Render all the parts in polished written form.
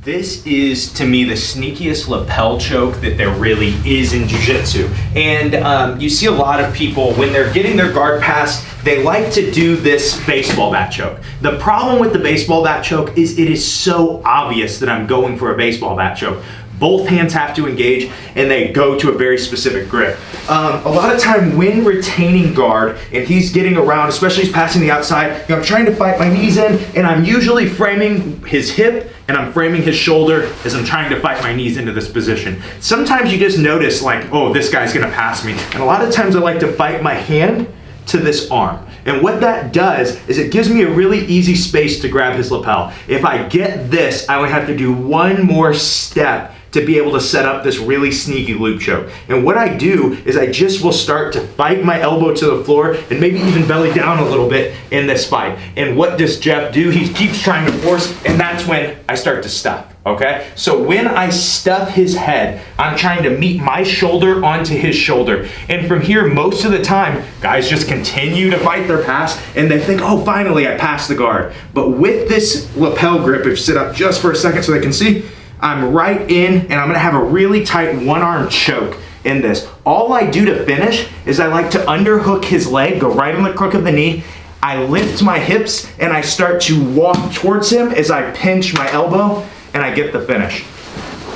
This is, to me, the sneakiest lapel choke that there really is in jiu-jitsu. And you see a lot of people, when they're getting their guard passed, they like to do this baseball bat choke. The problem with the baseball bat choke is it is so obvious that I'm going for a baseball bat choke. Both hands have to engage and they go to a very specific grip. A lot of time when retaining guard and he's getting around, especially he's passing the outside, I'm trying to fight my knees in and I'm usually framing his hip and I'm framing his shoulder as I'm trying to fight my knees into this position. Sometimes you just notice like, oh, this guy's gonna pass me. And a lot of times I like to fight my hand to this arm. And what that does is it gives me a really easy space to grab his lapel. If I get this, I only have to do one more step to be able to set up this really sneaky loop choke. And what I do is I just will start to fight my elbow to the floor and maybe even belly down a little bit in this fight. And what does Jeff do? He keeps trying to force, and that's when I start to stuff, okay? So when I stuff his head, I'm trying to meet my shoulder onto his shoulder. And from here, most of the time, guys just continue to fight their pass and they think, oh, finally I passed the guard. But with this lapel grip, if you sit up just for a second so they can see, I'm right in and I'm gonna have a really tight one-arm choke in this. All I do to finish is I like to underhook his leg, go right on the crook of the knee. I lift my hips and I start to walk towards him as I pinch my elbow and I get the finish.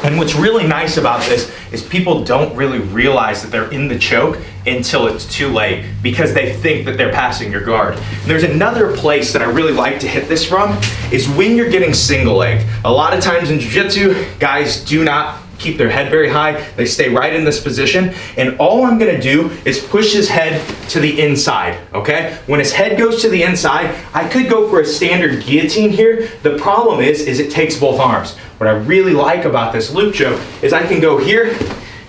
And what's really nice about this is people don't really realize that they're in the choke until it's too late because they think that they're passing your guard. And there's another place that I really like to hit this from is when you're getting single legged. A lot of times in jiu-jitsu, guys do not keep their head very high. They stay right in this position. And all I'm gonna do is push his head to the inside, okay? When his head goes to the inside, I could go for a standard guillotine here. The problem is it takes both arms. What I really like about this loop choke is I can go here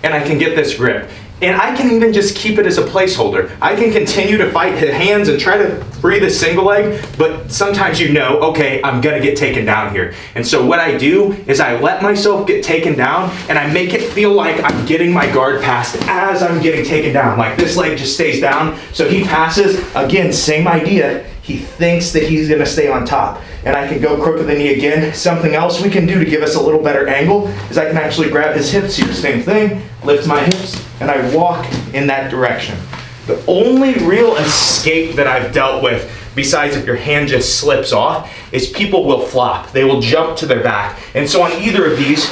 and I can get this grip. And I can even just keep it as a placeholder. I can continue to fight his hands and try to free the single leg, but sometimes you know, okay, I'm gonna get taken down here. And so what I do is I let myself get taken down and I make it feel like I'm getting my guard passed as I'm getting taken down. Like this leg just stays down, so he passes. Again, same idea. He thinks that he's gonna stay on top. And I can go crook of the knee again. Something else we can do to give us a little better angle is I can actually grab his hips here. Same thing, lift my hips, and I walk in that direction. The only real escape that I've dealt with, besides if your hand just slips off, is people will flop. They will jump to their back. And so on either of these,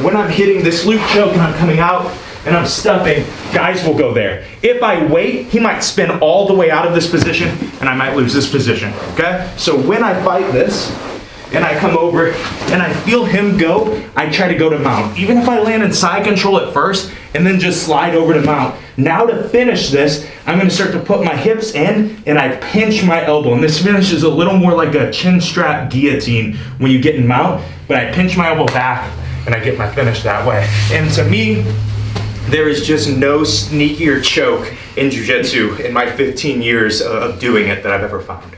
when I'm hitting this loop choke and I'm coming out, and I'm stuffing, guys will go there. If I wait, he might spin all the way out of this position and I might lose this position, okay? So when I fight this and I come over and I feel him go, I try to go to mount. Even if I land in side control at first and then just slide over to mount. Now to finish this, I'm gonna start to put my hips in and I pinch my elbow. And this finish is a little more like a chin strap guillotine when you get in mount, but I pinch my elbow back and I get my finish that way. And to me, there is just no sneakier choke in jiu-jitsu in my 15 years of doing it that I've ever found.